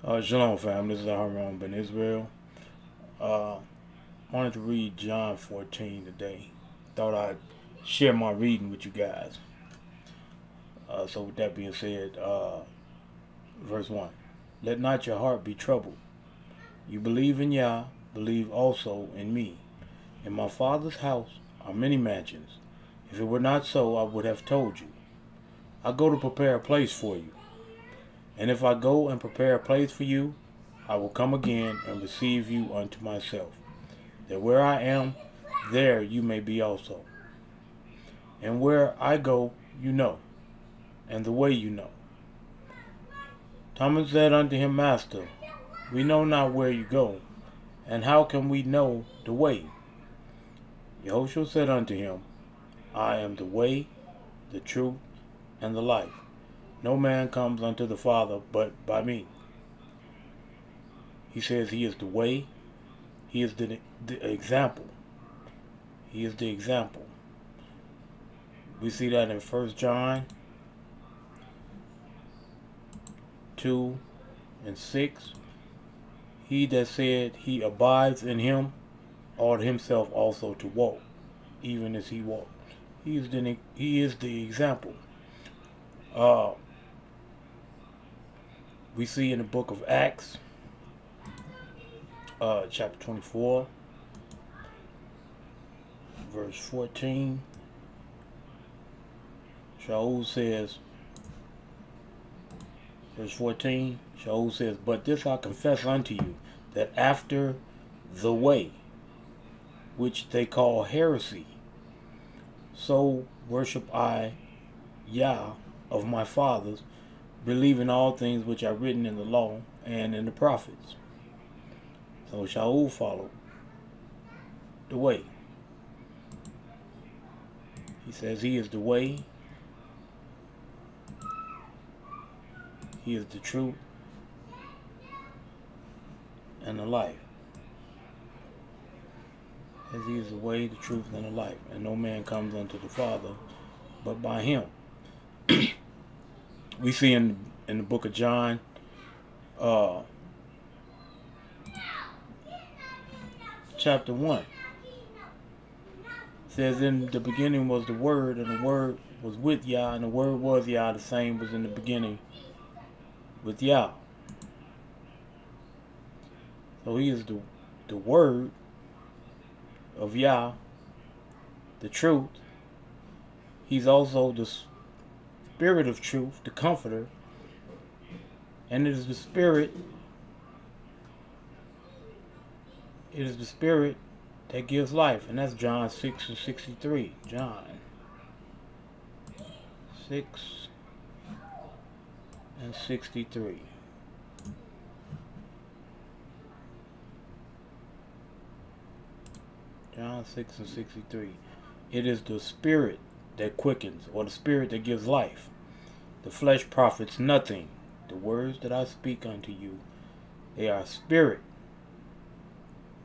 Shalom, fam. This is Aharon Ben Israel. Uh, wanted to read John 14 today. Thought I'd share my reading with you guys. So, with that being said, verse 1. Let not your heart be troubled. You believe in Yah, believe also in me. In my Father's house are many mansions. If it were not so, I would have told you. I go to prepare a place for you. And if I go and prepare a place for you, I will come again and receive you unto myself, that where I am, there you may be also. And where I go, you know, and the way you know. Thomas said unto him, Master, we know not where you go, and how can we know the way? Yahushua said unto him, I am the way, the truth, and the life. No man comes unto the Father but by me. He says he is the way. He is the example. He is the example. We see that in 1 John 2 and 6. He that said he abides in him ought himself also to walk, even as he walked. He is the example. We see in the book of Acts, chapter 24, verse 14, Shaul says, verse 14, Shaul says, But this I confess unto you, that after the way, which they call heresy, so worship I Yah of my fathers, believing all things which are written in the law and in the prophets. So Shaul followed the way. He says he is the way, he is the truth, and the life. As he is the way, the truth, and the life. And no man comes unto the Father but by him. We see in the book of John, chapter 1, it says, in the beginning was the Word, and the Word was with Yah, and the Word was Yah. The same was in the beginning with Yah. So he is the Word of Yah, the truth. He's also the Spirit of truth, the Comforter, and it is the Spirit. It is the Spirit that gives life, and that's John 6 and 63. John 6 and 63. John 6 and 63. It is the Spirit that quickens, or the Spirit that gives life. The flesh profits nothing. The words that I speak unto you, they are spirit,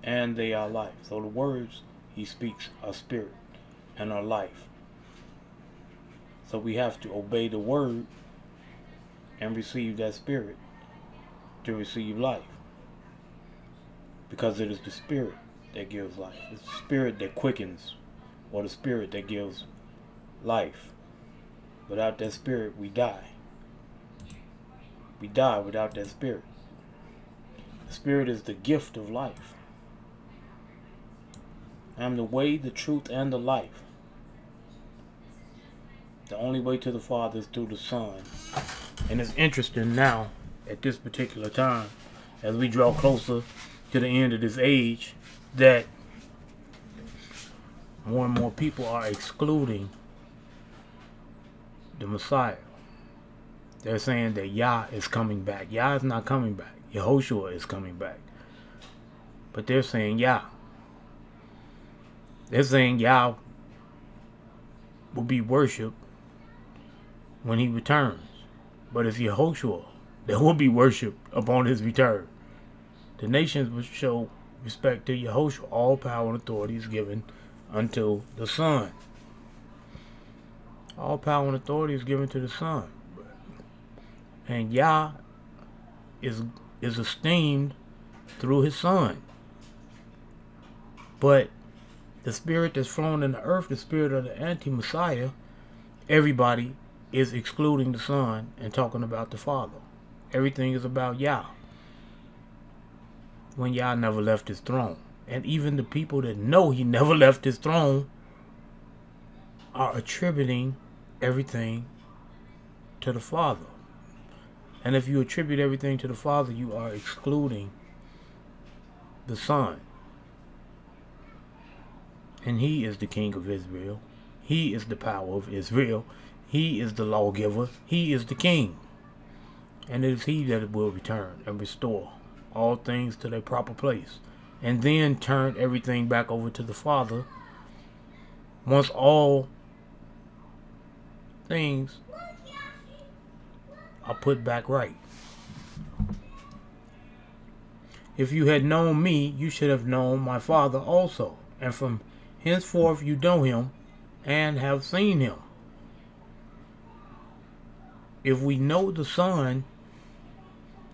and they are life. So the words he speaks are spirit and are life. So we have to obey the word and receive that spirit to receive life. Because it is the spirit that gives life. It's the spirit that quickens, or the spirit that gives life. Without that spirit, we die. We die without that spirit. The spirit is the gift of life. I am the way, the truth, and the life. The only way to the Father is through the Son. And it's interesting now, at this particular time, as we draw closer to the end of this age, that more and more people are excluding the Messiah. They're saying that Yah is coming back. Yah is not coming back. Yahushua is coming back. But they're saying Yah. They're saying Yah will be worshipped when he returns. But it's Yahushua that will be worshipped upon his return. The nations will show respect to Yahushua. All power and authority is given unto the Son. All power and authority is given to the Son. And Yah is esteemed through his Son. But the spirit that's flown in the earth, the spirit of the anti-Messiah, everybody is excluding the Son and talking about the Father. Everything is about Yah, when Yah never left his throne. And even the people that know he never left his throne are attributing everything to the Father. And if you attribute everything to the Father, you are excluding the Son. And he is the King of Israel. He is the power of Israel. He is the lawgiver. He is the King. And it is he that will return and restore all things to their proper place. And then turn everything back over to the Father once all things are put back right. If you had known me, you should have known my Father also. And from henceforth you know him and have seen him. If we know the Son,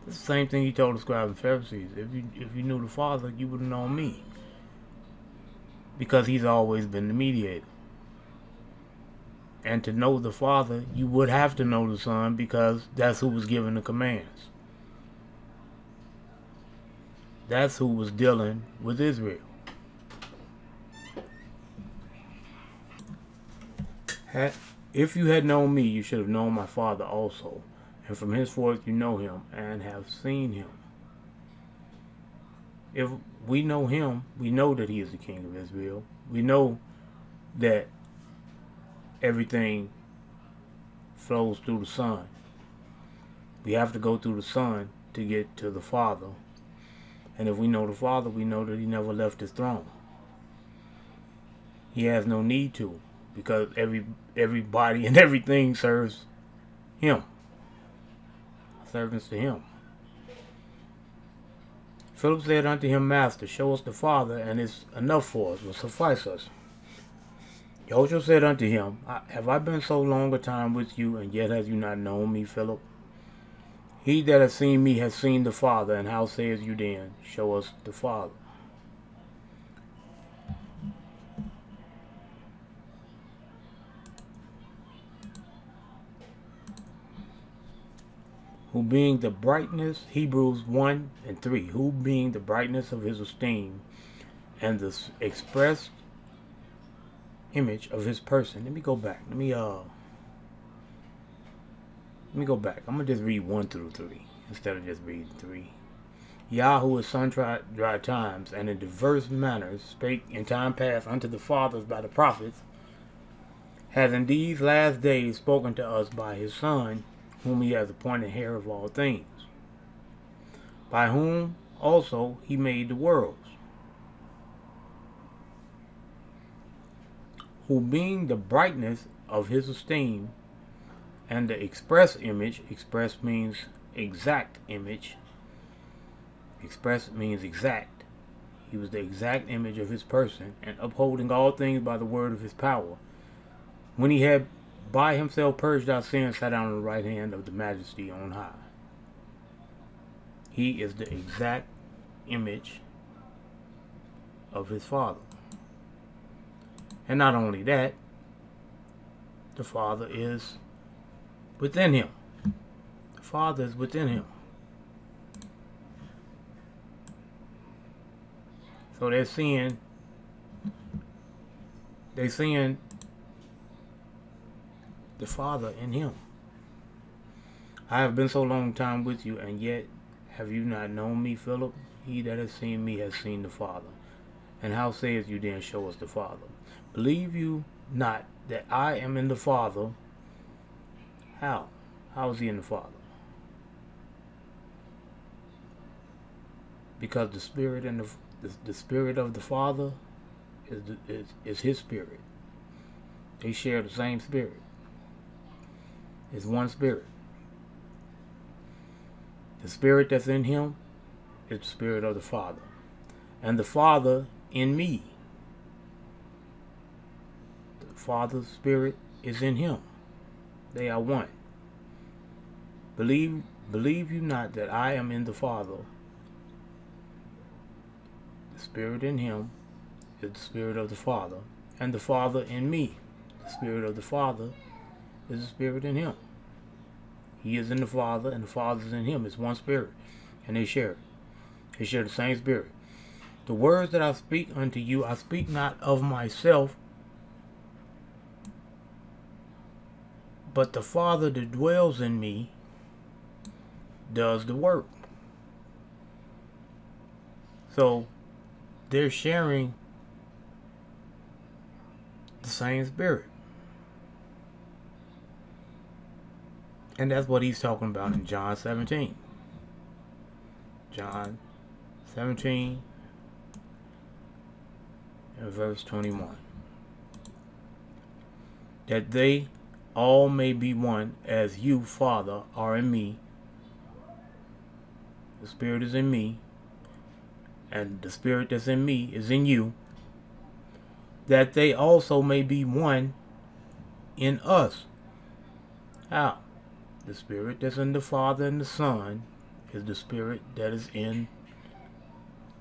it's the same thing he told the scribes and Pharisees. If you knew the Father, you would have known me. Because he's always been the mediator. And to know the Father, you would have to know the Son, because that's who was giving the commands. That's who was dealing with Israel. If you had known me, you should have known my Father also. And from henceforth you know him and have seen him. If we know him, we know that he is the King of Israel. We know that everything flows through the Son. We have to go through the Son to get to the Father. And if we know the Father, we know that he never left his throne. He has no need to, because everybody and everything serves him. Servants to him. Philip said unto him, Master, show us the Father, and it's enough for us, will suffice us. Yahushua said unto him, Have I been so long a time with you, and yet have you not known me, Philip? He that has seen me has seen the Father, and how sayest you then, show us the Father? Who being the brightness, Hebrews 1 and 3, who being the brightness of his esteem, and the express image of his person. Let me go back. Let me go back. I'm gonna just read 1 through 3 instead of just reading 3. Yah, who at sundry times and in diverse manners spake in time past unto the fathers by the prophets, has in these last days spoken to us by his Son, whom he has appointed heir of all things, by whom also he made the worlds, who being the brightness of his esteem, and the express image, express means exact image, express means exact, he was the exact image of his person, and upholding all things by the word of his power, when he had by himself purged our sins, sat down on the right hand of the Majesty on high. He is the exact image of his Father. And not only that, the Father is within him. The Father is within him. So they're seeing the Father in him. I have been so long time with you, and yet have you not known me, Philip? He that has seen me has seen the Father. And how sayest you then, show us the Father? Believe you not that I am in the Father? How? How is he in the Father? Because the Spirit and the Spirit of the Father is his Spirit. They share the same Spirit. It's one Spirit. The Spirit that's in him is the Spirit of the Father. And the Father in me. The Father's Spirit is in him. They are one. Believe Believe you not that I am in the Father, the Spirit in him is the Spirit of the Father, and the Father in me. The Spirit of the Father is the Spirit in him. He is in the Father, and the Father is in him. It's one Spirit, and they share it. They share the same Spirit. The words that I speak unto you, I speak not of myself, but the Father that dwells in me does the work. So they're sharing the same Spirit. And that's what he's talking about in John 17. John 17 and verse 21. That they all may be one, as you, Father, are in me. The Spirit is in me, and the Spirit that's in me is in you. That they also may be one in us. How? The Spirit that's in the Father and the Son is the Spirit that is in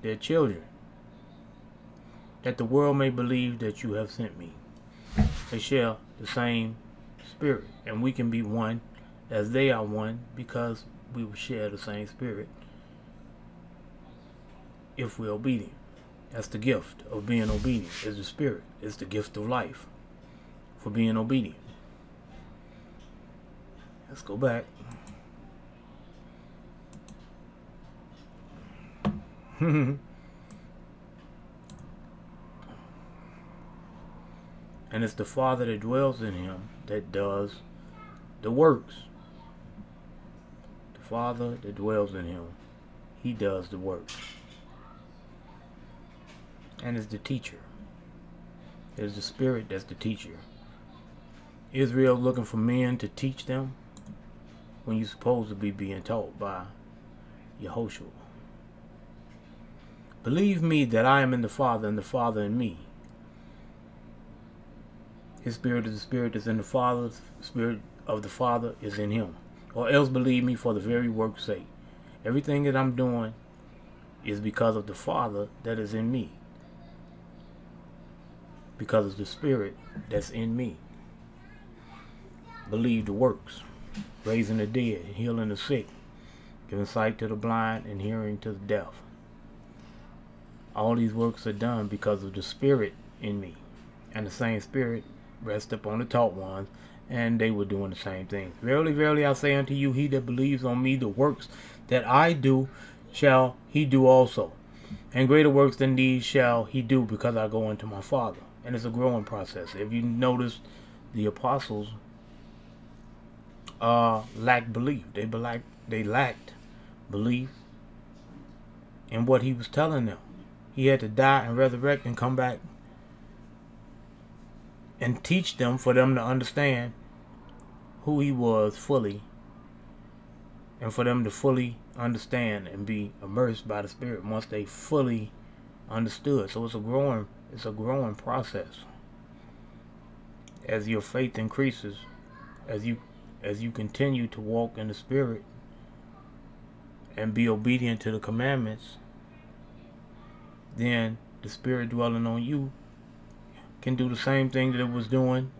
their children. That the world may believe that you have sent me. They share the same Spirit, and we can be one as they are one because we will share the same Spirit if we're obedient. That's the gift of being obedient, is the Spirit. It's the gift of life for being obedient. Let's go back. And it's the Father that dwells in him that does the works. The Father that dwells in him, he does the works. And is the teacher. It's the Spirit that's the teacher. Israel looking for men to teach them when you're supposed to be being taught by Yehoshua. Believe me that I am in the Father and the Father in me. His Spirit is the Spirit that's in the Father. The Spirit of the Father is in him. Or else believe me for the very work's sake. Everything that I'm doing is because of the Father that is in me. Because of the Spirit that's in me. Believe the works. Raising the dead, healing the sick, giving sight to the blind, and hearing to the deaf. All these works are done because of the Spirit in me. And the same Spirit rests upon the taught ones, and they were doing the same things. Verily, verily, I say unto you, he that believes on me, the works that I do, shall he do also. And greater works than these shall he do, because I go unto my Father. And it's a growing process. If you notice, the apostles lacked belief. They lacked belief in what he was telling them. He had to die and resurrect and come back and teach them for them to understand who he was fully, and for them to fully understand and be immersed by the Spirit once they fully understood. So it's a growing process. As your faith increases, as you continue to walk in the Spirit and be obedient to the commandments, then the Spirit dwelling on you can do the same thing that it was doing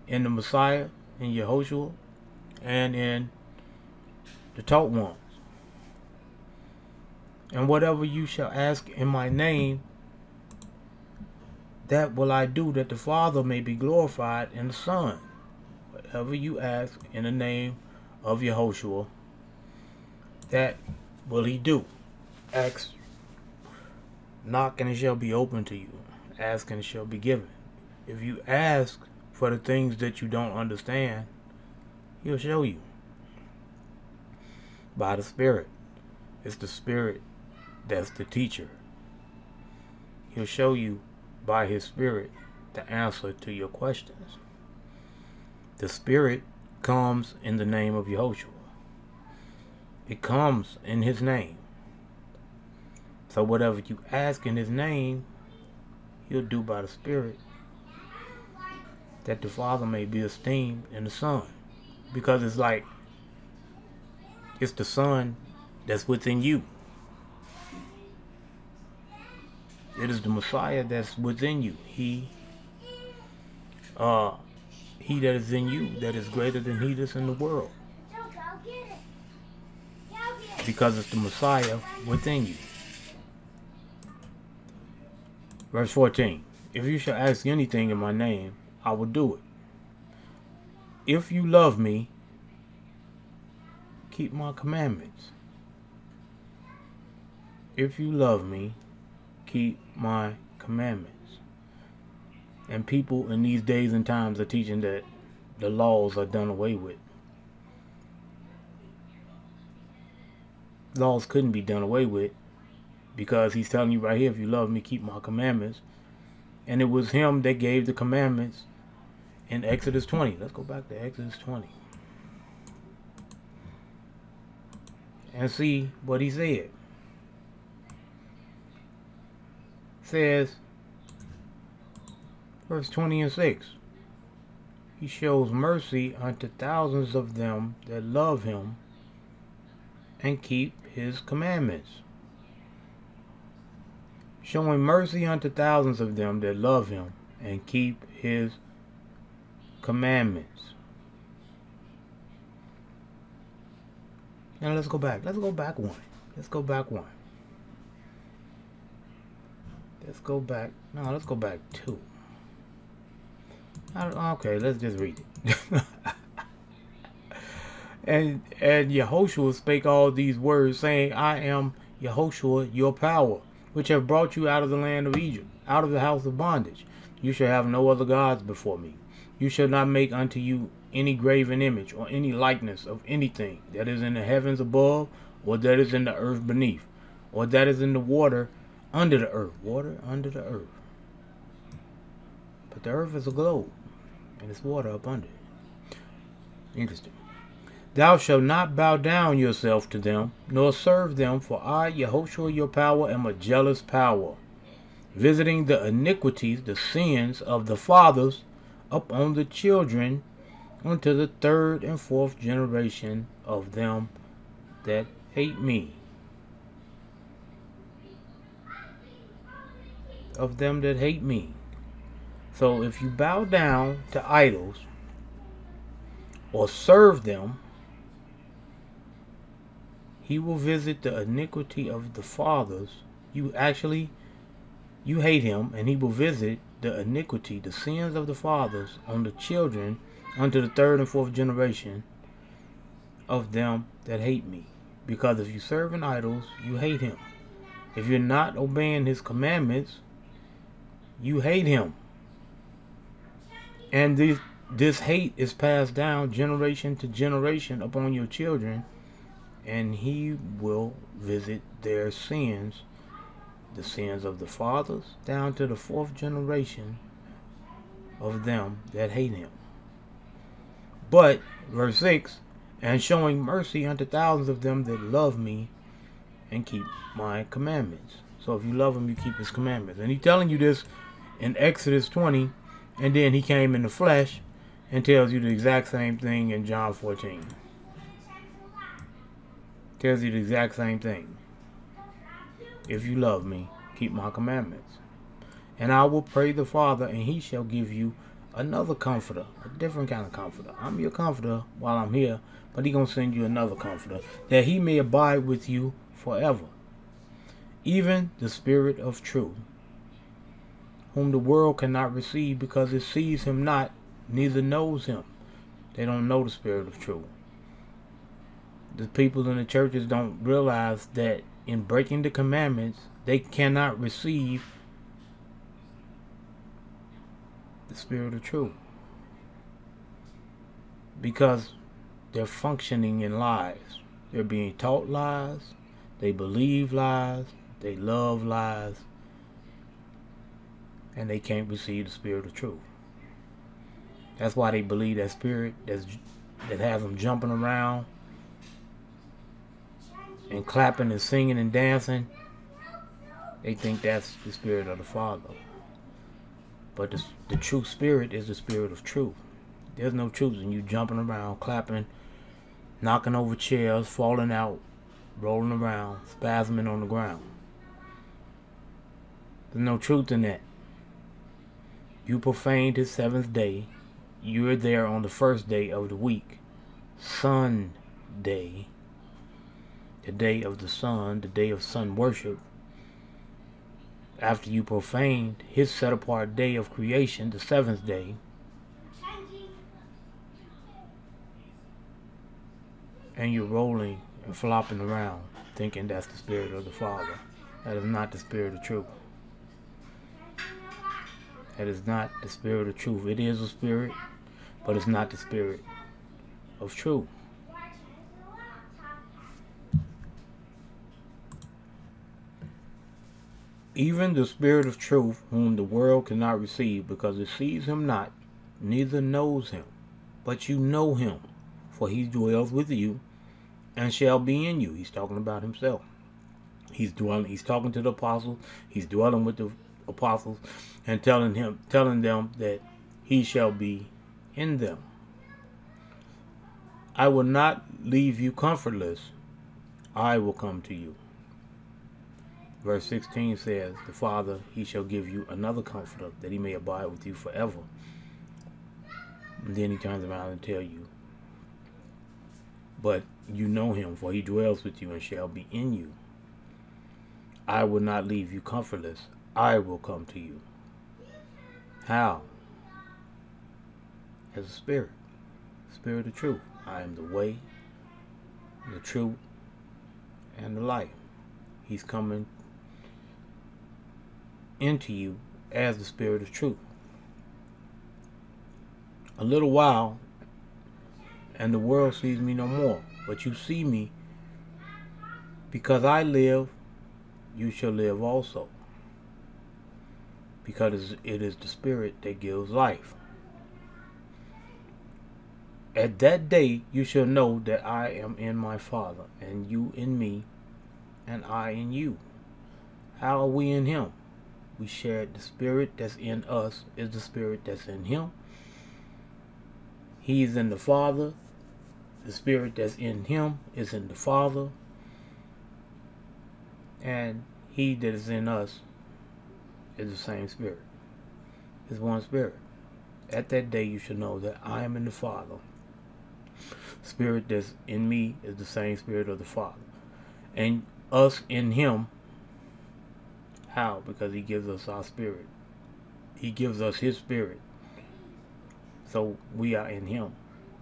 in the Messiah, in Yehoshua, and in the taught ones. And whatever you shall ask in my name, that will I do, that the Father may be glorified in the Son. Whatever you ask in the name of Yehoshua, that will he do. Ask, knock, and it shall be open to you. Ask, and it shall be given. If you ask for the things that you don't understand, he'll show you. By the Spirit. It's the Spirit that's the teacher. He'll show you by his Spirit the answer to your questions. The Spirit comes in the name of Yehoshua. It comes in his name. So whatever you ask in his name, he'll do by the Spirit, that the Father may be esteemed in the Son. Because it's like, It's the Son that's within you. It is the Messiah that's within you. He that is in you that is greater than he that's in the world. Because it's the Messiah within you. Verse 14. If you shall ask anything in my name, I will do it. If you love me, keep my commandments. If you love me, keep my commandments. And people in these days and times are teaching that the laws are done away with. Laws couldn't be done away with, because he's telling you right here, if you love me, keep my commandments. And it was him that gave the commandments in Exodus 20. Let's go back to Exodus 20 and see what he said. It says, verse 20 and 6, he shows mercy unto thousands of them that love him and keep his commandments. Showing mercy unto thousands of them that love him and keep his commandments. Now let's go back. Let's go back one. Let's go back one. Let's go back. No, let's go back two. Okay, let's just read it. And Yehoshua spake all these words, saying, I am Yehoshua, your power, which have brought you out of the land of Egypt, out of the house of bondage. You shall have no other gods before me. You shall not make unto you any graven image, or any likeness of anything that is in the heavens above, or that is in the earth beneath, or that is in the water under the earth. Water under the earth. But the earth is a globe, and it's water up under it. Interesting. Thou shalt not bow down yourself to them, nor serve them, for I, Yehoshua your power, am a jealous power, visiting the iniquities, the sins of the fathers upon the children, unto the third and fourth generation of them that hate me. Of them that hate me. So if you bow down to idols or serve them, he will visit the iniquity of the fathers. You hate him, and he will visit the iniquity, the sins of the fathers on the children unto the third and fourth generation of them that hate me. Because if you serve in idols, you hate him. If you're not obeying his commandments, you hate him. And this hate is passed down generation to generation upon your children, and he will visit their sins, the sins of the fathers, down to the fourth generation of them that hate him. But, verse 6, and showing mercy unto thousands of them that love me and keep my commandments. So if you love him, you keep his commandments. And he's telling you this in Exodus 20, and then he came in the flesh and tells you the exact same thing in John 14. Tells you the exact same thing. If you love me, keep my commandments. And I will pray the Father, and he shall give you another comforter, a different kind of comforter. I'm your comforter while I'm here, but he's going to send you another comforter, that he may abide with you forever. Even the Spirit of truth, whom the world cannot receive, because it sees him not, neither knows him. They don't know the Spirit of truth. The people in the churches don't realize that in breaking the commandments, they cannot receive the Spirit of truth, because they're functioning in lies. They're being taught lies, they believe lies, they love lies, and they can't receive the Spirit of truth. That's why they believe that spirit that has them jumping around and clapping and singing and dancing. They think that's the Spirit of the Father. But the true Spirit is the Spirit of truth. There's no truth in you jumping around, clapping knocking over chairs, falling out, rolling around, spasming on the ground. There's no truth in that. You profaned his seventh day. You were there on the first day of the week, Sunday, the day of the sun, the day of sun worship. After you profaned his set-apart day of creation, the seventh day, and you're rolling and flopping around, thinking that's the Spirit of the Father. That is not the Spirit of truth. That is not the Spirit of truth. It is a spirit, but it's not the Spirit of truth. Even the Spirit of truth, whom the world cannot receive, because it sees him not, neither knows him. But you know him, for he dwells with you and shall be in you. He's talking about himself. He's talking to the apostles. He's dwelling with the apostles and telling them that he shall be in them. I will not leave you comfortless. I will come to you. Verse 16 says, the Father, he shall give you another comforter, that he may abide with you forever. And then he turns around and tells you, but you know him, for he dwells with you and shall be in you. I will not leave you comfortless. I will come to you. How? As a spirit. Spirit of truth. I am the way, the truth, and the life. He's coming into you as the Spirit of truth. A little while, and the world sees me no more. But you see me, because I live, you shall live also. Because it is the Spirit that gives life. At that day you shall know that I am in my Father, and you in me, and I in you. How are we in him? We share the Spirit that's in us is the Spirit that's in him. He is in the Father. The Spirit that's in him is in the Father. And he that is in us is the same Spirit. It's one Spirit. At that day you shall know that I am in the Father. Spirit that's in me is the same Spirit of the Father. And us in him. How? Because he gives us our spirit. He gives us his Spirit. So we are in him.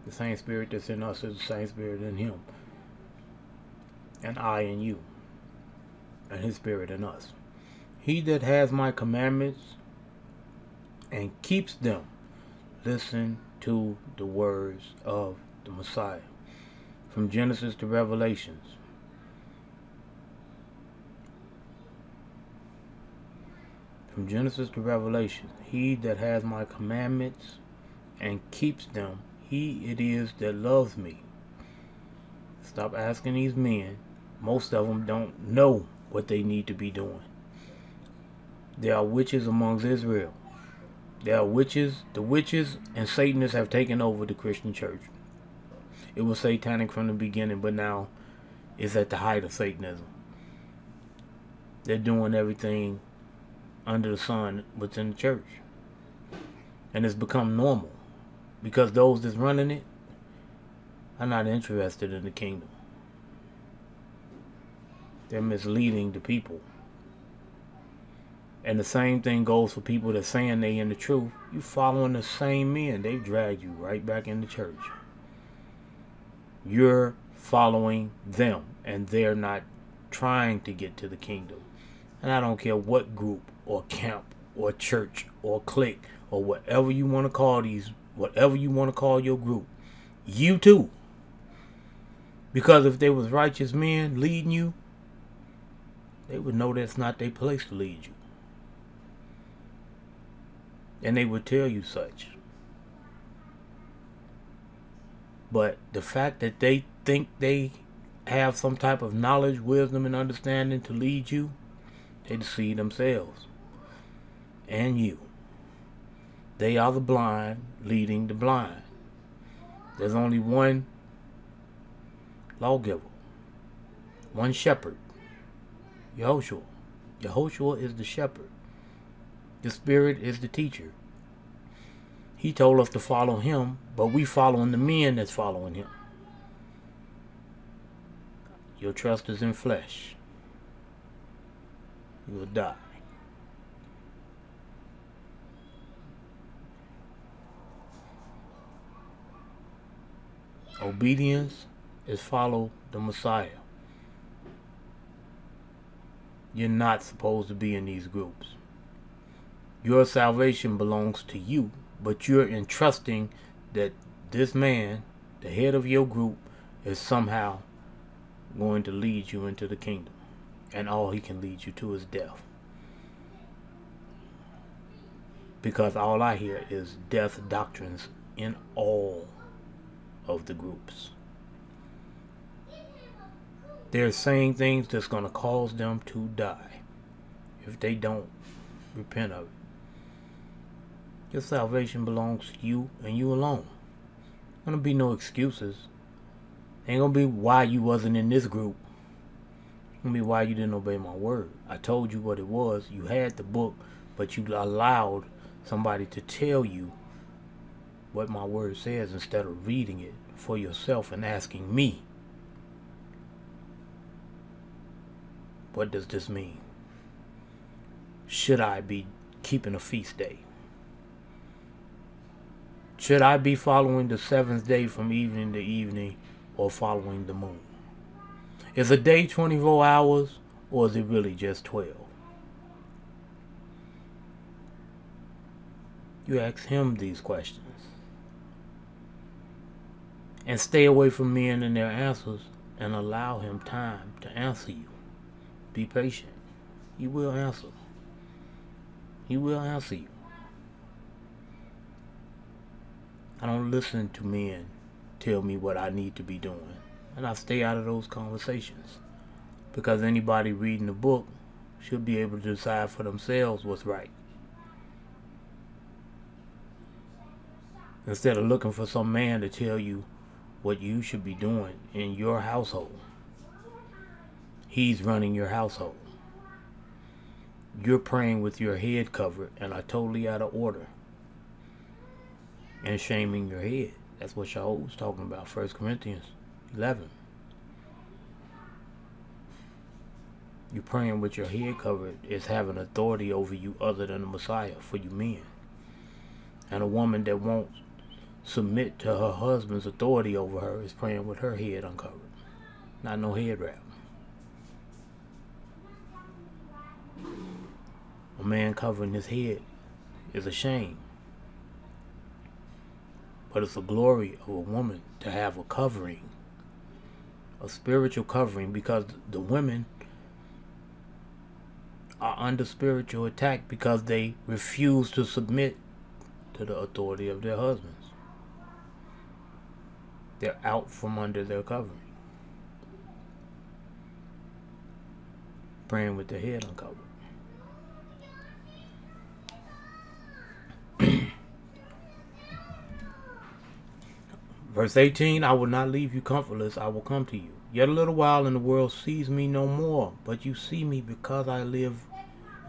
The same Spirit that's in us is the same Spirit in him. And I in you. And his Spirit in us. He that has my commandments and keeps them, listen to the words of the Messiah. From Genesis to Revelations. From Genesis to Revelation. He that has my commandments and keeps them, he it is that loves me. Stop asking these men. Most of them don't know what they need to be doing. There are witches amongst Israel. There are witches. The witches and Satanists have taken over the Christian church. It was satanic from the beginning, but now it's at the height of Satanism. They're doing everything under the sun within the church. And it's become normal. Because those that's running it are not interested in the kingdom. They're misleading the people. And the same thing goes for people that's saying they in the truth. You following the same men. They drag you right back in the church. You're following them. And they're not trying to get to the kingdom. And I don't care what group or camp or church or clique or whatever you want to call these, whatever you want to call your group. You too. Because if there was righteous men leading you, they would know that's not their place to lead you. And they would tell you such. But the fact that they think they have some type of knowledge, wisdom, and understanding to lead you, they deceive themselves. And you. They are the blind leading the blind. There's only one lawgiver, one shepherd, Yahushua. Yahushua is the shepherd. The Spirit is the teacher. He told us to follow him, but we following the men that's following him. Your trust is in flesh. You will die. Obedience is follow the Messiah. You're not supposed to be in these groups. Your salvation belongs to you, but you're entrusting that this man, the head of your group, is somehow going to lead you into the kingdom. And all he can lead you to is death. Because all I hear is death doctrines in all of the groups. They're saying things that's going to cause them to die if they don't repent of it. Your salvation belongs to you and you alone. There's going to be no excuses. Ain't going to be why you wasn't in this group. It's going to be why you didn't obey my word. I told you what it was. You had the book, but you allowed somebody to tell you what my word says instead of reading it for yourself and asking me, what does this mean? Should I be keeping a feast day? Should I be following the 7th day from evening to evening or following the moon? Is a day 24 hours or is it really just 12? You ask him these questions. And stay away from men and their answers and allow him time to answer you. Be patient. He will answer. He will answer you. I don't listen to men tell me what I need to be doing. And I stay out of those conversations. Because anybody reading the book should be able to decide for themselves what's right. Instead of looking for some man to tell you what you should be doing in your household. He's running your household. You're praying with your head covered and are totally out of order. And shaming your head. That's what Shaul was talking about, 1 Corinthians 11. You're praying with your head covered is having authority over you other than the Messiah for you men. And a woman that won't submit to her husband's authority over her is praying with her head uncovered. Not no head wrap. A man covering his head is a shame. But it's a glory of a woman to have a covering. A spiritual covering, because the women are under spiritual attack because they refuse to submit to the authority of their husbands. They're out from under their covering. Praying with their head uncovered. Verse 18, I will not leave you comfortless, I will come to you. Yet a little while and the world sees me no more, but you see me because I live,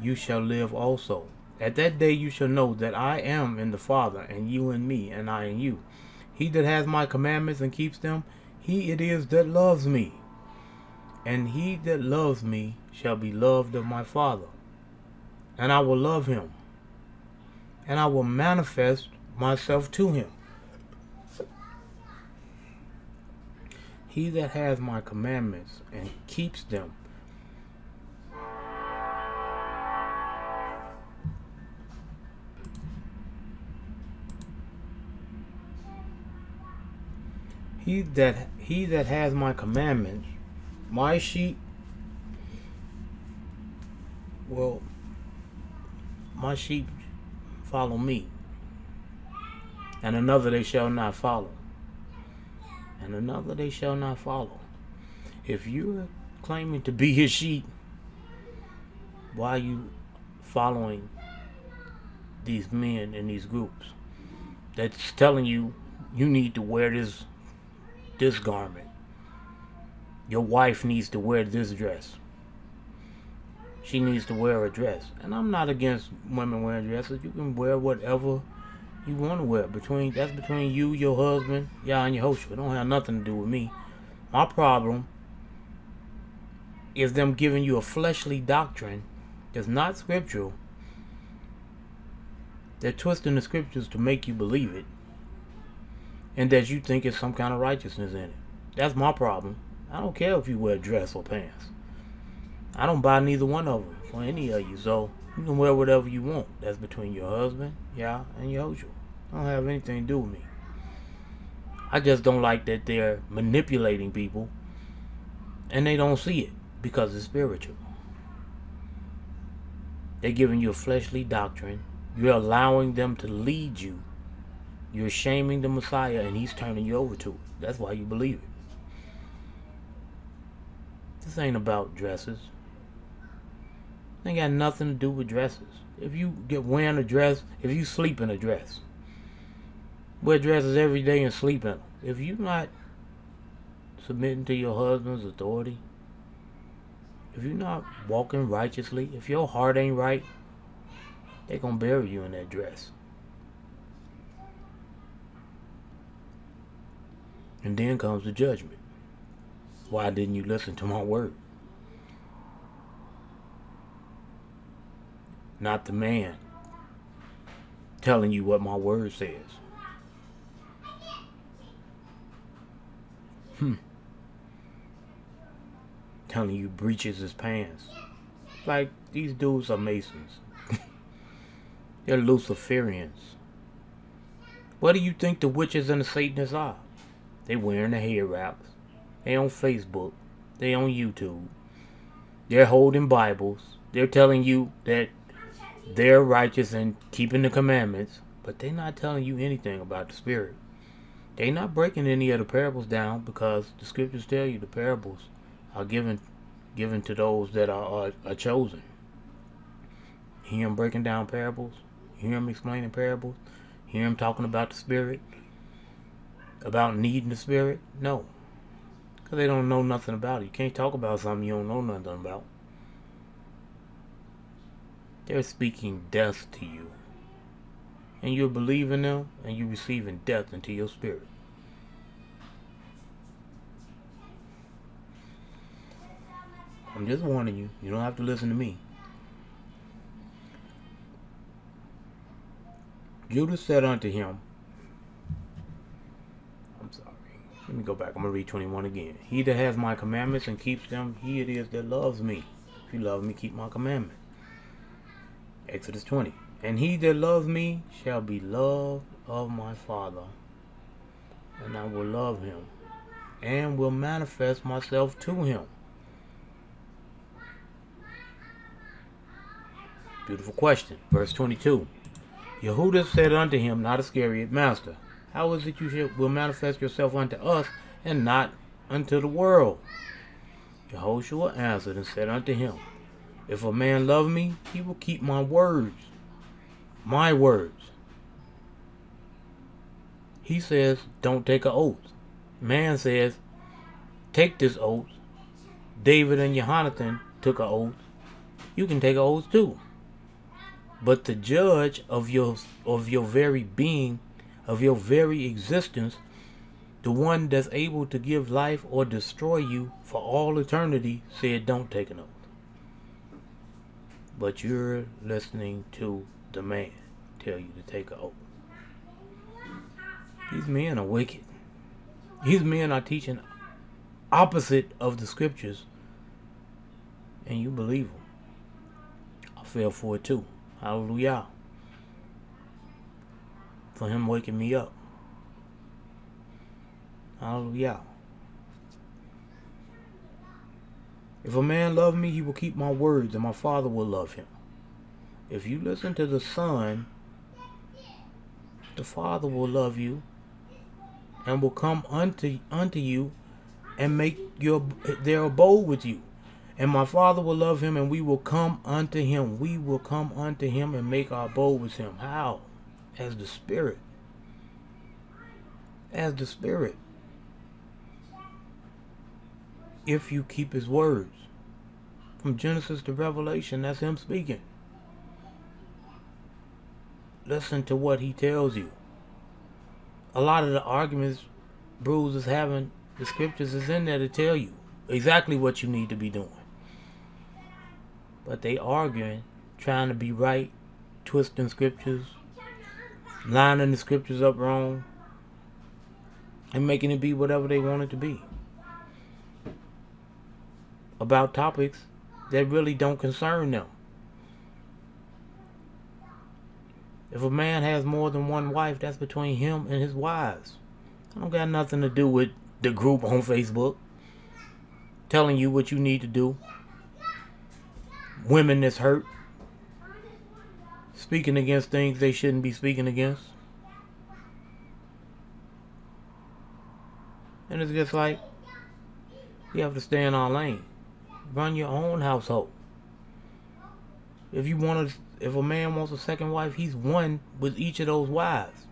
you shall live also. At that day you shall know that I am in the Father, and you in me, and I in you. He that has my commandments and keeps them, he it is that loves me. And he that loves me shall be loved of my Father. And I will love him. And I will manifest myself to him. He that has my commandments and keeps them, he that has my commandments, my sheep, well, my sheep follow me, and another they shall not follow. And another they shall not follow. If you're claiming to be his sheep, why are you following these men in these groups that's telling you you need to wear this garment, Your wife needs to wear this dress. She needs to wear a dress. And I'm not against women wearing dresses. You can wear whatever you want to wear. That's between you, your husband, y'all, and your Yehoshua. It don't have nothing to do with me. My problem is them giving you a fleshly doctrine that's not scriptural. They're twisting the scriptures to make you believe it, and that you think it's some kind of righteousness in it. That's my problem. I don't care if you wear a dress or pants. I don't buy neither one of them for any of you. So you can wear whatever you want. That's between your husband, yeah, and Yehoshua. It don't have anything to do with me. I just don't like that they're manipulating people and they don't see it because it's spiritual. They're giving you a fleshly doctrine. You're allowing them to lead you. You're shaming the Messiah and he's turning you over to it. That's why you believe it. This ain't about dresses. It ain't got nothing to do with dresses. If you get wearing a dress, if you sleep in a dress, wear dresses every day and sleep in them. If you're not submitting to your husband's authority, if you're not walking righteously, if your heart ain't right, they're going to bury you in that dress. And then comes the judgment. Why didn't you listen to my word? Not the man telling you what my word says. Telling you breeches his pants. Like, these dudes are Masons. They're Luciferians. What do you think the witches and the Satanists are? They wearing the hair wraps. They on Facebook. They on YouTube. They're holding Bibles. They're telling you that they're righteous and keeping the commandments, but they're not telling you anything about the Spirit. They're not breaking any of the parables down because the scriptures tell you the parables are given to those that are chosen. Hear them breaking down parables. Hear them explaining parables. Hear them talking about the Spirit. About needing the Spirit. No. Because they don't know nothing about it. You can't talk about something you don't know nothing about. They're speaking death to you. And you're believing them and you're receiving death into your spirit. I'm just warning you. You don't have to listen to me. Judas said unto him, I'm sorry. Let me go back. I'm going to read 21 again. He that has my commandments and keeps them, he it is that loves me. If you love me, keep my commandments. Exodus 20. And he that loves me shall be loved of my Father, and I will love him, and will manifest myself to him. Beautiful question. Verse 22. Yehuda said unto him, not Iscariot, Master, how is it you will manifest yourself unto us, and not unto the world? Yehoshua answered and said unto him, if a man love me, he will keep my words. My words. He says, don't take an oath. Man says, take this oath. David and Jonathan took an oath. You can take an oath too. But the judge of your very being, of your very existence, the one that's able to give life or destroy you for all eternity, said don't take an oath. But you're listening to the man tell you to take an oath. These men are wicked. These men are teaching opposite of the scriptures, and you believe them. I fell for it too. Hallelujah. For him waking me up. Hallelujah. If a man love me, he will keep my words, and my Father will love him. If you listen to the Son, the Father will love you and will come unto you and make their abode with you. And my Father will love him, and we will come unto him. We will come unto him and make our abode with him. How? As the Spirit. As the Spirit. if you keep his words. From Genesis to Revelation, that's him speaking. Listen to what he tells you. A lot of the arguments Bruce is having, the scriptures is in there to tell you exactly what you need to be doing. But they arguing, trying to be right, twisting scriptures, lining the scriptures up wrong, and making it be whatever they want it to be. About topics that really don't concern them. If a man has more than one wife, that's between him and his wives. I don't got nothing to do with the group on Facebook telling you what you need to do. Women that's hurt, speaking against things they shouldn't be speaking against. And it's just like, you have to stay in our lane. Run your own household. If a man wants a second wife, he's one with each of those wives.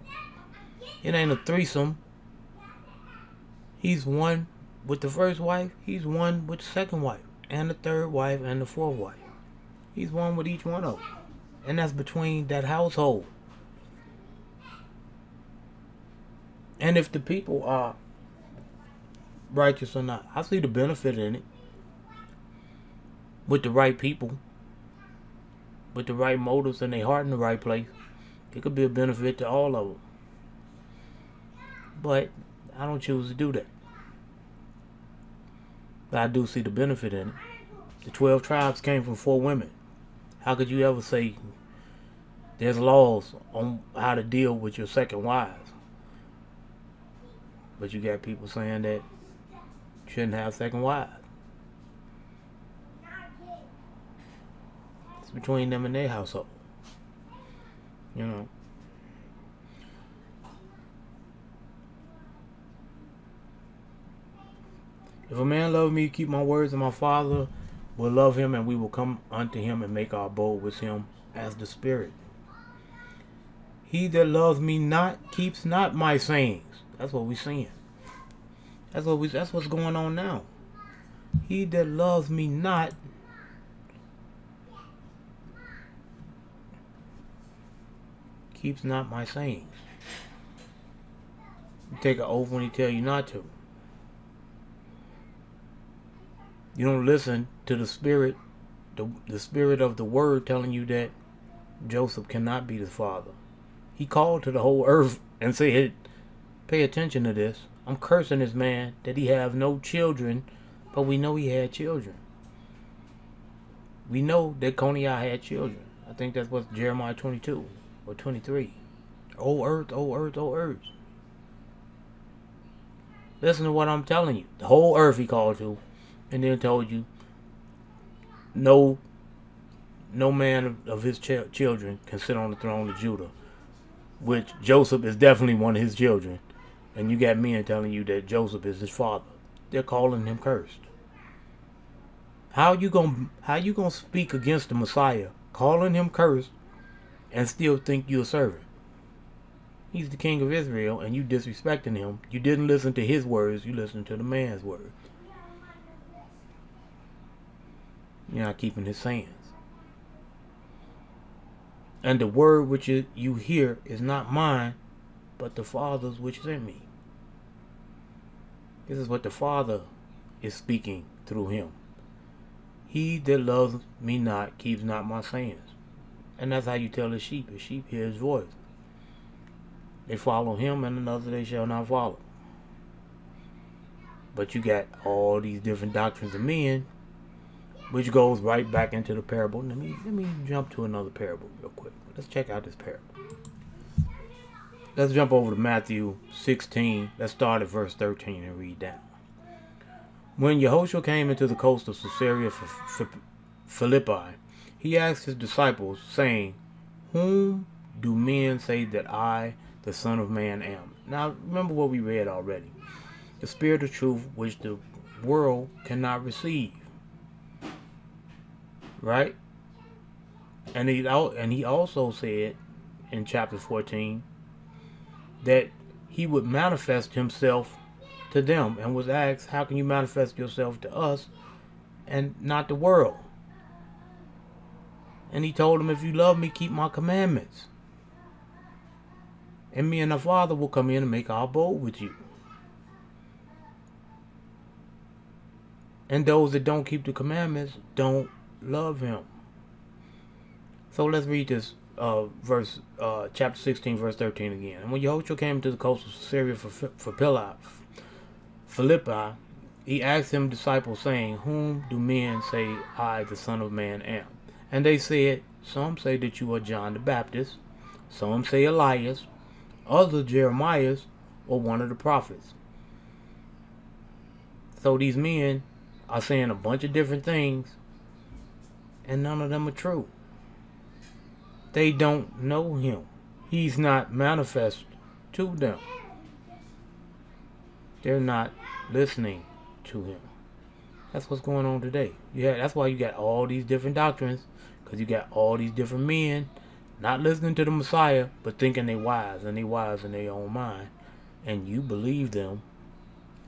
It ain't a threesome. He's one with the first wife. He's one with the second wife, and the third wife, and the fourth wife. He's one with each one of them. And that's between that household. And if the people are righteous or not, I see the benefit in it. With the right people, with the right motives and their heart in the right place, it could be a benefit to all of them. But I don't choose to do that. But I do see the benefit in it. The 12 tribes came from 4 women. How could you ever say there's laws on how to deal with your second wives? But you got people saying that you shouldn't have second wives. It's between them and their household. You know. If a man love me, keep my words, and my Father will love him, and we will come unto him and make our abode with him as the Spirit. He that loves me not keeps not my sayings. That's what we're seeing. That's what's going on now. He that loves me not keeps not my sayings. You take an oath when he tell you not to. You don't listen to the spirit, the spirit of the word telling you that Joseph cannot be the father. He called to the whole earth and said, pay attention to this. I'm cursing this man that he have no children, but we know he had children. We know that Coniah had children. I think that's what Jeremiah 22 or 23. O earth, O earth, O earth. Listen to what I'm telling you. The whole earth he called to. And then told you, no man of his children can sit on the throne of Judah. Which Joseph is definitely one of his children. And you got men telling you that Joseph is his father. They're calling him cursed. How you gonna speak against the Messiah, calling him cursed, and still think you're a servant? He's the king of Israel, and you disrespecting him. You didn't listen to his words, you listened to the man's words. You're not keeping his sayings. And the word which you hear is not mine, but the Father's which sent me. This is what the Father is speaking through him. He that loves me not keeps not my sayings. And that's how you tell the sheep. The sheep hear his voice. They follow him, and another they shall not follow. But you got all these different doctrines of men, which goes right back into the parable. Let me jump to another parable real quick. Let's check out this parable. Let's jump over to Matthew 16. Let's start at verse 13 and read down. When Yehoshua came into the coast of Caesarea Philippi, he asked his disciples, saying, whom do men say that I, the Son of Man, am? Now, remember what we read already. The Spirit of truth, which the world cannot receive. Right? And he also said in chapter 14 that he would manifest himself to them and was asked, how can you manifest yourself to us and not the world? And he told him, if you love me, keep my commandments. And me and the Father will come in and make our abode with you. And those that don't keep the commandments don't love him. So let's read this chapter 16, verse 13 again. And when Yahushua came to the coast of Syria for Philippi, he asked him disciples, saying, whom do men say I, the Son of Man, am? And they said, some say that you are John the Baptist, some say Elias, others Jeremiah, or one of the prophets. So these men are saying a bunch of different things, and none of them are true. They don't know him. He's not manifest to them. They're not listening to him. That's what's going on today. Yeah, that's why you got all these different doctrines, because you got all these different men not listening to the Messiah, but thinking they wise, and they wise in their own mind. And you believe them,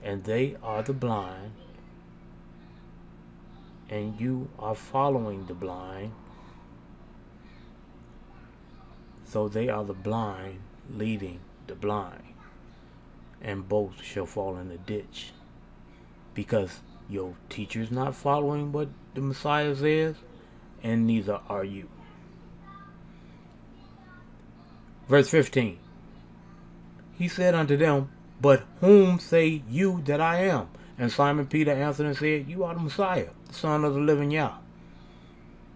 and they are the blind, and you are following the blind. So they are the blind leading the blind, and both shall fall in the ditch, because your teacher's not following what the Messiah says, and neither are you. Verse 15. He said unto them, but whom say you that I am? And Simon Peter answered and said, you are the Messiah, the Son of the living Yah.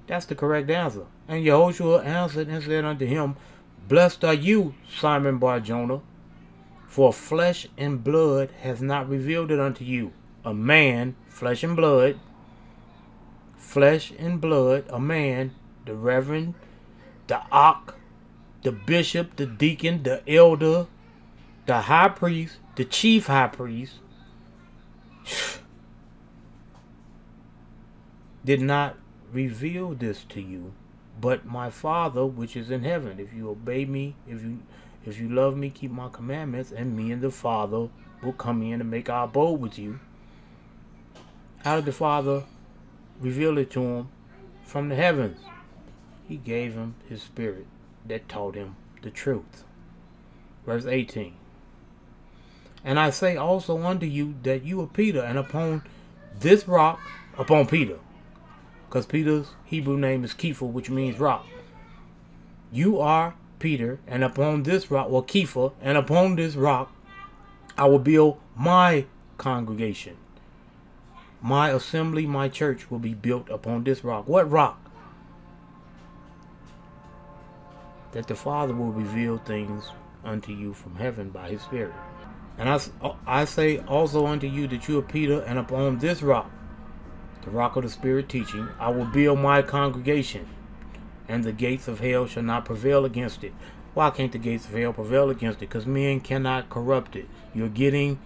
That's the correct answer. And Yahushua answered and said unto him, blessed are you, Simon Bar-Jonah, for flesh and blood has not revealed it unto you. A man, flesh and blood, a man, the reverend, the Ak, the bishop, the deacon, the elder, the high priest, the chief high priest, did not reveal this to you, but my Father which is in heaven. If you obey me, if you love me, keep my commandments, and me and the Father will come in and make our abode with you. How did the Father reveal it to him? From the heavens. He gave him his Spirit that taught him the truth. Verse 18. And I say also unto you that you are Peter, and upon this rock, upon Peter, because Peter's Hebrew name is Kepha, which means rock. You are Peter, and upon this rock, or Kepha, and upon this rock, I will build my congregation. My assembly, my church will be built upon this rock. What rock? That the Father will reveal things unto you from heaven by his Spirit. And I say also unto you that you are Peter, and upon this rock, the rock of the Spirit teaching, I will build my congregation, and the gates of hell shall not prevail against it. Why can't the gates of hell prevail against it? Because men cannot corrupt it. You're getting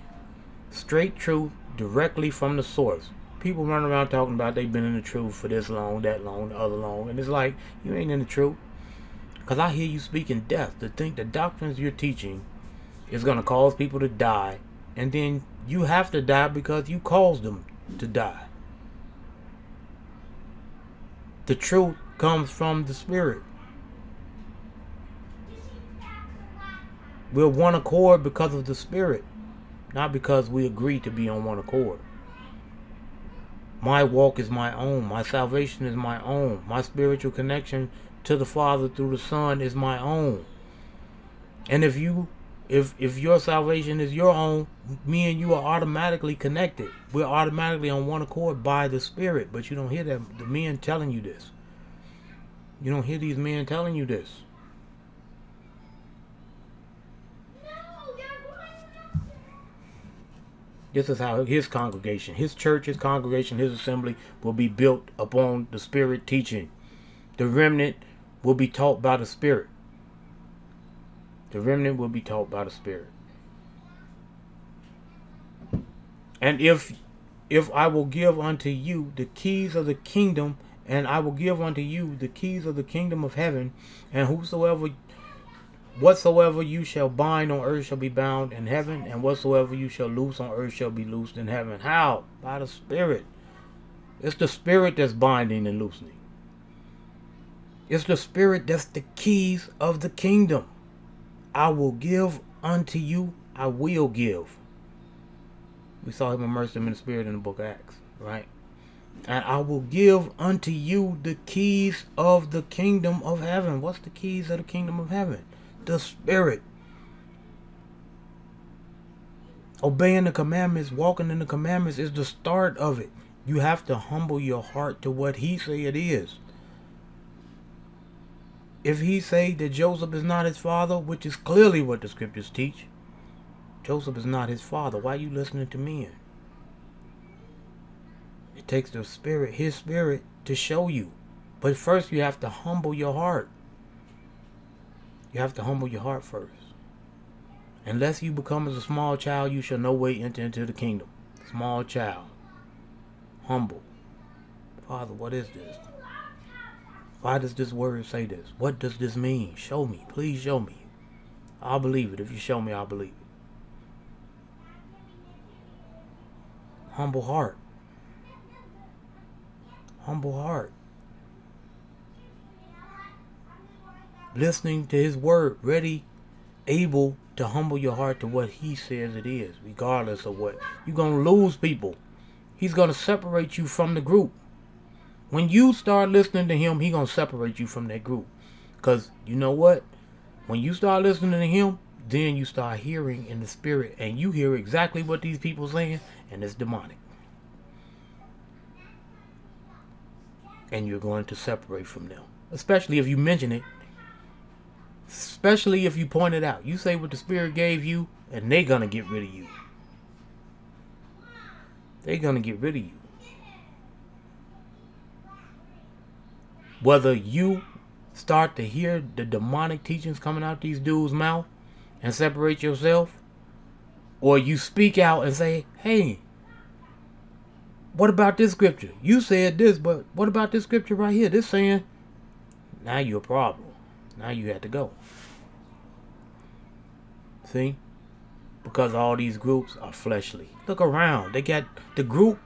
straight truth directly from the source. People run around talking about they've been in the truth for this long, that long, the other long, and it's like, you ain't in the truth. Because I hear you speaking death. To think the doctrines you're teaching is going to cause people to die, and then you have to die because you caused them to die. The truth comes from the Spirit. We're one accord because of the Spirit, not because we agree to be on one accord. My walk is my own. My salvation is my own. My spiritual connection to the Father through the Son is my own. And if your salvation is your own, me and you are automatically connected. We're automatically on one accord by the Spirit. But you don't hear the men telling you this. You don't hear these men telling you this. This is how his congregation, his church, his congregation, his assembly will be built upon the Spirit teaching. The remnant will be taught by the Spirit. The remnant will be taught by the Spirit. And if I will give unto you the keys of the kingdom, and I will give unto you the keys of the kingdom of heaven, and Whatsoever you shall bind on earth shall be bound in heaven, and whatsoever you shall loose on earth shall be loosed in heaven. How? By the Spirit. It's the Spirit that's binding and loosening. It's the Spirit that's the keys of the kingdom. I will give unto you, I will give. We saw him immerse them in the Spirit in the book of Acts, right? And I will give unto you the keys of the kingdom of heaven. What's the keys of the kingdom of heaven? The Spirit. Obeying the commandments, walking in the commandments is the start of it. You have to humble your heart to what he say it is. If he say that Joseph is not his father, which is clearly what the scriptures teach, Joseph is not his father. Why are you listening to men? It takes the Spirit, his Spirit, to show you. But first you have to humble your heart. You have to humble your heart first. Unless you become as a small child, you shall no way enter into the kingdom. Small child. Humble. Father, what is this? Why does this word say this? What does this mean? Show me. Please show me. I'll believe it. If you show me, I'll believe it. Humble heart. Humble heart. Listening to his word. Ready, able to humble your heart to what he says it is. Regardless of what. You're going to lose people. He's going to separate you from the group. When you start listening to him, he's going to separate you from that group. Because you know what? When you start listening to him, then you start hearing in the Spirit. And you hear exactly what these people are saying. And it's demonic. And you're going to separate from them. Especially if you mention it. Especially if you point it out. You say what the Spirit gave you. And they're going to get rid of you. They're going to get rid of you. Whether you start to hear the demonic teachings coming out these dudes' mouth and separate yourself, or you speak out and say, hey, what about this scripture? You said this, but what about this scripture right here? This saying, now you're a problem. Now you have to go. See? Because all these groups are fleshly. Look around. They got the group.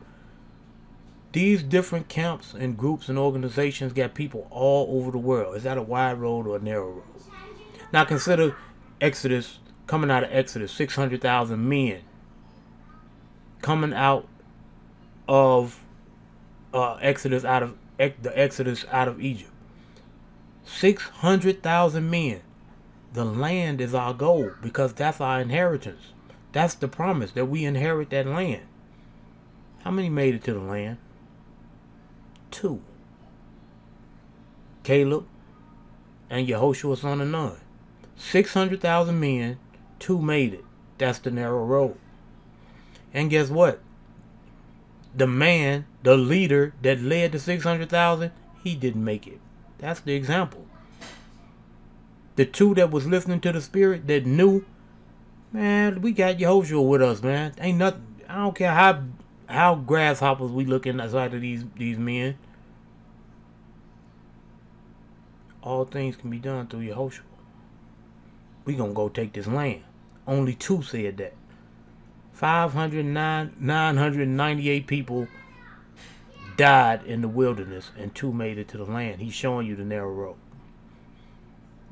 These different camps and groups and organizations got people all over the world. Is that a wide road or a narrow road? Now consider Exodus, coming out of Exodus, 600,000 men coming out of Exodus, out of the Exodus out of Egypt. 600,000 men. The land is our goal because that's our inheritance. That's the promise, that we inherit that land. How many made it to the land? 2. Caleb and Yehoshua son of Nun. 600,000 men, 2 made it. That's the narrow road. And guess what? The man, the leader that led the 600,000, he didn't make it. That's the example. The 2 that was listening to the Spirit, that knew, man, we got Yehoshua with us, man. Ain't nothing. I don't care how grasshoppers we looking outside of these men. All things can be done through Yehoshua. We gonna go take this land. Only 2 said that. 998 people died in the wilderness and 2 made it to the land. He's showing you the narrow road.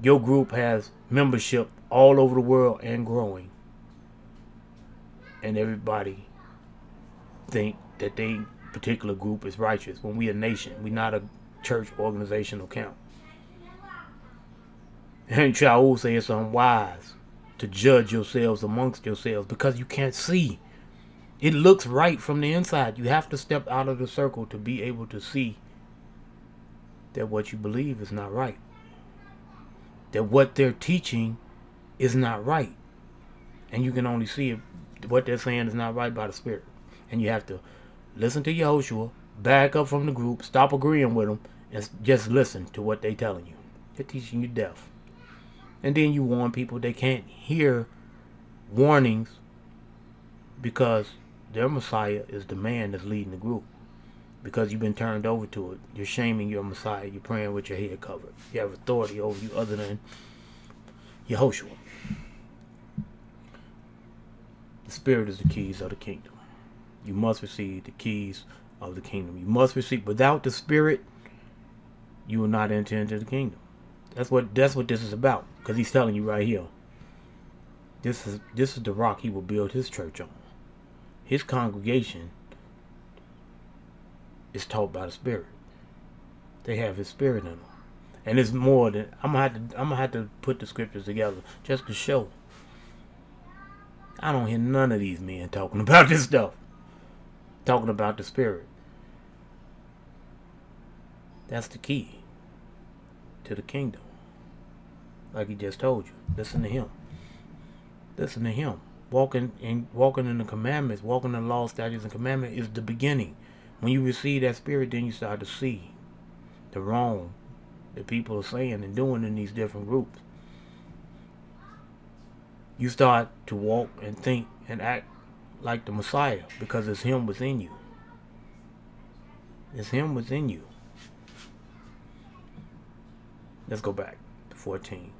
Your group has membership all over the world and growing. And everybody think that they particular group is righteous when we a nation. We not a church organizational camp. And Shaul say it's unwise to judge yourselves amongst yourselves because you can't see. It looks right from the inside. You have to step out of the circle to be able to see that what you believe is not right. That what they're teaching is not right. And you can only see it, what they're saying is not right by the Spirit. And you have to listen to Yehoshua, back up from the group, stop agreeing with them, and just listen to what they're telling you. They're teaching you death. And then you warn people they can't hear warnings because their Messiah is the man that's leading the group. Because you've been turned over to it. You're shaming your Messiah. You're praying with your head covered. You have authority over you other than Yehoshua. The Spirit is the keys of the kingdom. You must receive the keys of the kingdom. You must receive. Without the Spirit, you will not enter into the kingdom. That's what this is about. Because he's telling you right here. This is the rock he will build his church on. His congregation is taught by the Spirit. They have his Spirit in them. And it's more than I'm gonna have to put the scriptures together just to show. I don't hear none of these men talking about this stuff. Talking about the Spirit. That's the key to the kingdom. Like he just told you. Listen to him. Listen to him. Walking in the commandments, walking in the law, statutes, and commandments is the beginning. When you receive that Spirit, then you start to see the wrong that people are saying and doing in these different groups. You start to walk and think and act like the Messiah because it's him within you. It's him within you. Let's go back to 14.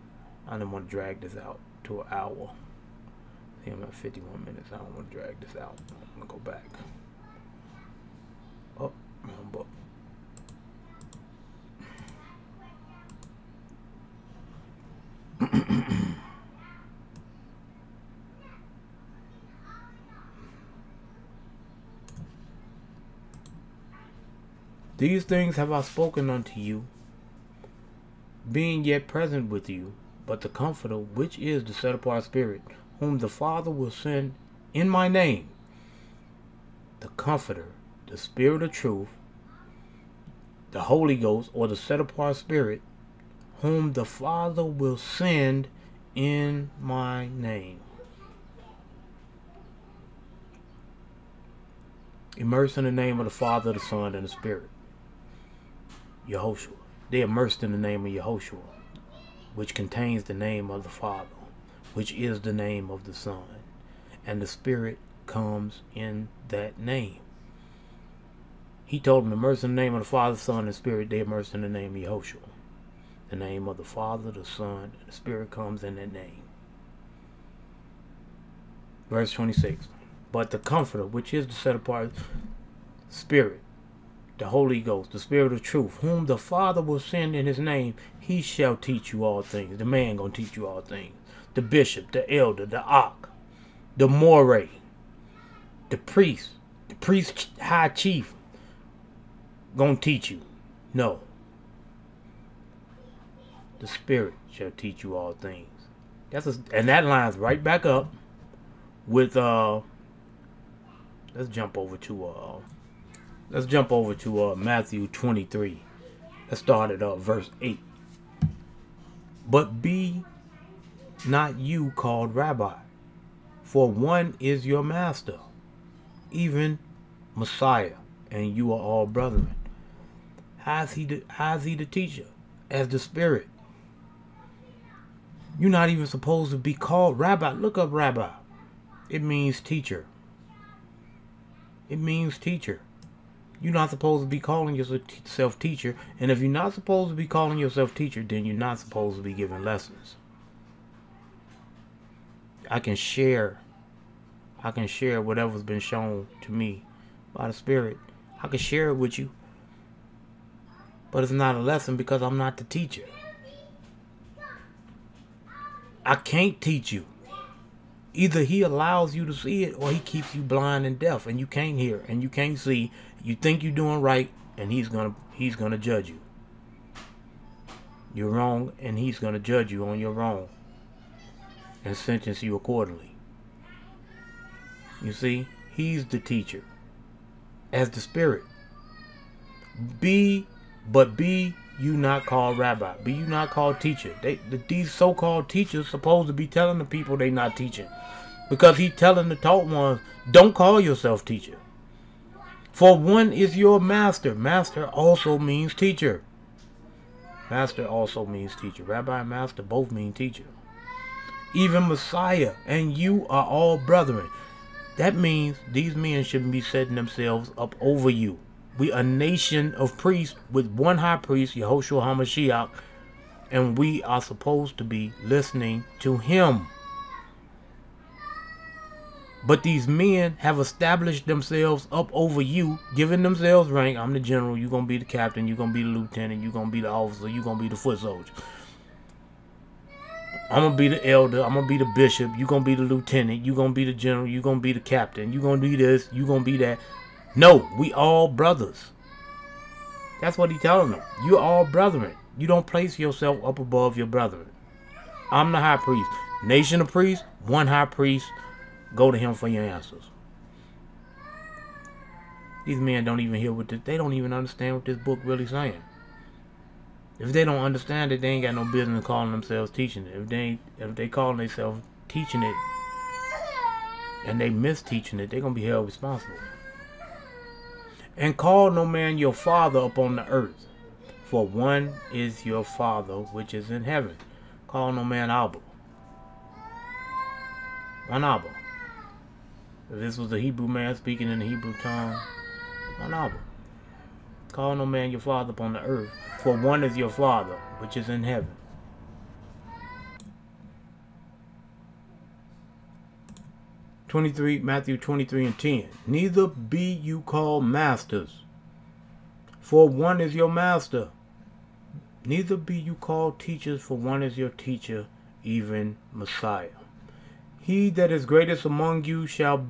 I don't want to drag this out to an hour. I think I'm at 51 minutes. I don't want to drag this out. I'm going to go back. Oh, wrong book. These things have I spoken unto you, being yet present with you, but the Comforter, which is the set apart Spirit, whom the Father will send in my name, the Comforter, the Spirit of truth, the Holy Ghost, or the set apart Spirit, whom the Father will send in my name. Immersed in the name of the Father, the Son, and the Spirit. Yehoshua. They immersed in the name of Yehoshua, which contains the name of the Father, which is the name of the Son, and the Spirit comes in that name. He told them, immerse in the name of the Father, Son, and the Spirit. They immersed in the name of Yehoshua. The name of the Father, the Son, and the Spirit comes in that name. Verse 26. But the Comforter, which is the set apart Spirit, the Holy Ghost, the Spirit of truth, whom the Father will send in his name, he shall teach you all things. The man gonna teach you all things. The bishop, the elder, the ark, the moray, the priest high chief gonna teach you. No. The Spirit shall teach you all things. And that lines right back up with let's jump over to Matthew 23. Let's start at verse 8. But be not you called Rabbi, for one is your master, even Messiah, and you are all brethren. How is he the teacher? As the Spirit. You're not even supposed to be called Rabbi. Look up Rabbi. It means teacher. It means teacher. You're not supposed to be calling yourself teacher. And if you're not supposed to be calling yourself teacher, then you're not supposed to be giving lessons. I can share whatever's been shown to me by the Spirit. I can share it with you. But it's not a lesson because I'm not the teacher. I can't teach you. Either he allows you to see it or he keeps you blind and deaf and you can't hear and you can't see. You think you're doing right and he's gonna judge you. You're wrong and he's gonna judge you on your wrong and sentence you accordingly. You see, he's the teacher as the Spirit. Be you not called Rabbi. Be you not called teacher. These so-called teachers supposed to be telling the people they not teaching. Because he's telling the taught ones, don't call yourself teacher. For one is your master. Master also means teacher. Master also means teacher. Rabbi and master both mean teacher. Even Messiah, and you are all brethren. That means these men shouldn't be setting themselves up over you. We a nation of priests with one high priest, Yehoshua HaMashiach, And we are supposed to be listening to him. But these men have established themselves up over you, giving themselves rank. I'm the general, you're going to be the captain, you're going to be the lieutenant, you're going to be the officer, you're going to be the foot soldier. I'm going to be the elder, I'm going to be the bishop, you're going to be the lieutenant, you're going to be the general, you're going to be the captain, you're going to be this, you're going to be that. No, we all brothers. That's what he's telling them. You're all brethren. You don't place yourself up above your brethren. I'm the high priest. Nation of priests, one high priest. Go to him for your answers. These men don't even hear what this, they don't even understand what this book really saying. If they don't understand it, they ain't got no business calling themselves teaching it. If they calling themselves teaching it and they misteaching it, they're gonna be held responsible. And call no man your father upon the earth, for one is your Father which is in heaven. Call no man Abba. One Abba. If this was a Hebrew man speaking in the Hebrew tongue, one Abba. Call no man your father upon the earth, for one is your Father which is in heaven. Matthew 23:10. Neither be you called masters, for one is your master. Neither be you called teachers, for one is your teacher, even Messiah. He that is greatest among you shall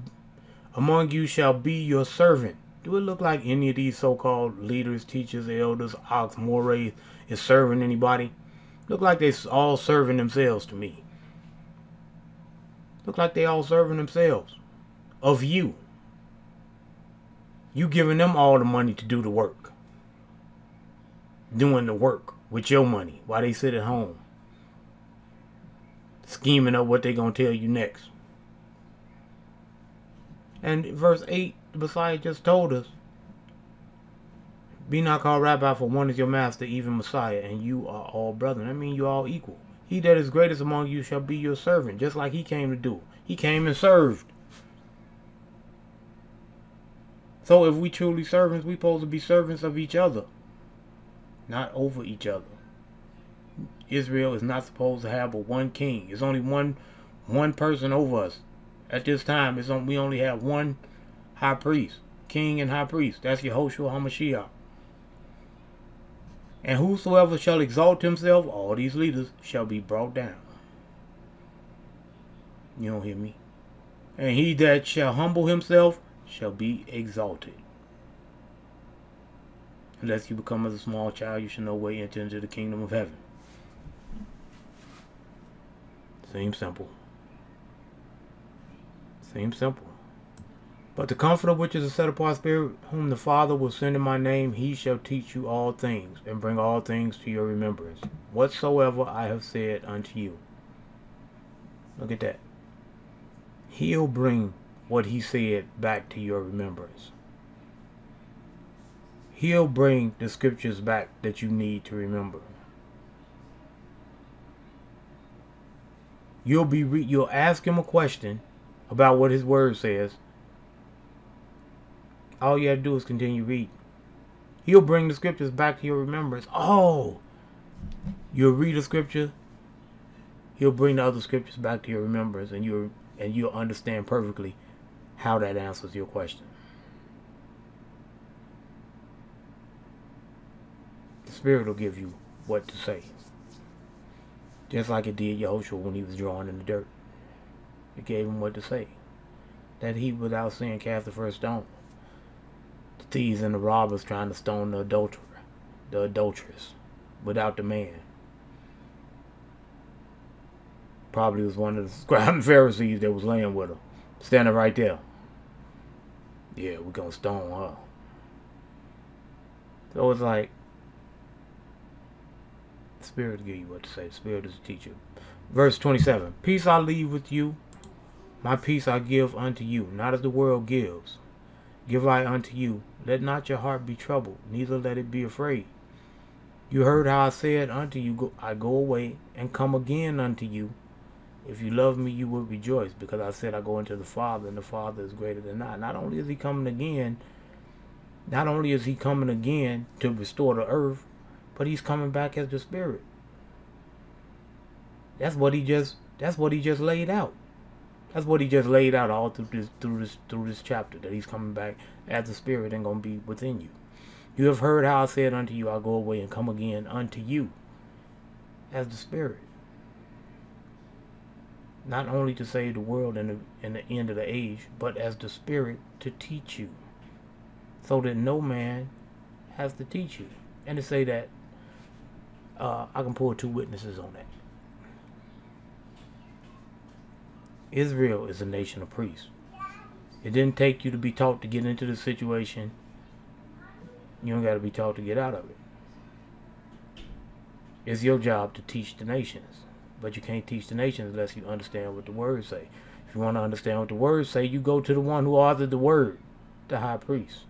be your servant. Do it look like any of these so-called leaders, teachers, elders, ox, morays is serving anybody? Look like they all serving themselves to me. Look like they all serving themselves. Of you. You giving them all the money to do the work. Doing the work with your money while they sit at home. Scheming up what they gonna tell you next. And verse 8, the Messiah just told us, be not called rabbi, for one is your master, even Messiah, and you are all brethren. I mean, you all equal. He that is greatest among you shall be your servant, just like he came to do. He came and served. So if we truly servants, we supposed to be servants of each other, not over each other. Israel is not supposed to have but one king. It's only one person over us. At this time, we only have one high priest, king and high priest. That's Yehoshua HaMashiach. And whosoever shall exalt himself, all these leaders, shall be brought down. You don't hear me? And he that shall humble himself shall be exalted. Unless you become as a small child, you shall no way enter into the kingdom of heaven. Seems simple. Seems simple. But the Comforter, which is a set-apart Spirit, whom the Father will send in my name, he shall teach you all things, and bring all things to your remembrance, whatsoever I have said unto you. Look at that. He'll bring what he said back to your remembrance. He'll bring the scriptures back that you need to remember. You'll ask him a question about what his word says. All you have to do is continue reading. He'll bring the scriptures back to your remembrance. Oh, you'll read a scripture. He'll bring the other scriptures back to your remembrance, and you'll understand perfectly how that answers your question. The Spirit will give you what to say. Just like it did Yehoshua when he was drawing in the dirt. It gave him what to say. That he, without sin, cast the first stone. The thieves and the robbers trying to stone the adulteress, without the man. Probably was one of the scribes and Pharisees that was laying with her, standing right there. Yeah, we're gonna stone her. So it's like, the Spirit will give you what to say. The Spirit is a teacher. Verse 27. Peace I leave with you. My peace I give unto you. Not as the world gives, give I unto you. Let not your heart be troubled, neither let it be afraid. You heard how I said unto you, I go away and come again unto you. If you love me, you will rejoice, because I said I go into the Father, and the Father is greater than I. Not only is he coming again to restore the earth, but he's coming back as the Spirit. That's what he just laid out. That's what he just laid out all through this chapter, that he's coming back as the Spirit and gonna be within you. You have heard how I said unto you, I'll go away and come again unto you as the Spirit. Not only to save the world in the end of the age, but as the Spirit to teach you, so that no man has to teach you. And to say that I can pull 2 witnesses on that. Israel is a nation of priests. It didn't take you to be taught to get into the situation. You don't got to be taught to get out of it. It's your job to teach the nations. But you can't teach the nations unless you understand what the words say. If you want to understand what the words say, you go to the one who authored the word, the high priest.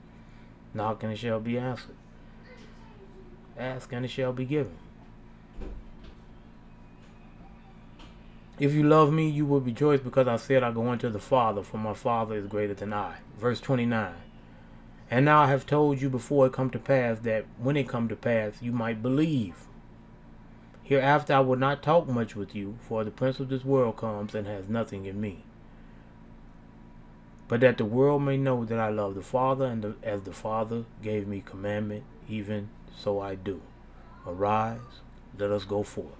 Knock and it shall be answered. Ask and it shall be given. If you love me, you will rejoice because I said I go unto the Father, for my Father is greater than I. Verse 29. And now I have told you before it come to pass, that when it come to pass, you might believe. Hereafter I will not talk much with you, for the prince of this world comes and has nothing in me. But that the world may know that I love the Father, and as the Father gave me commandment, even so I do. Arise, let us go forth.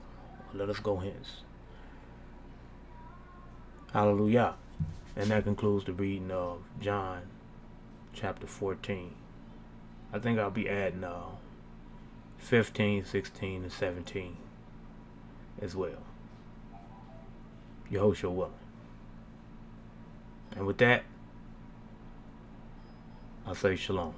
Let us go hence. Hallelujah. And that concludes the reading of John chapter 14. I think I'll be adding 15, 16, and 17 as well. Yahushua willing. And with that, I say shalom.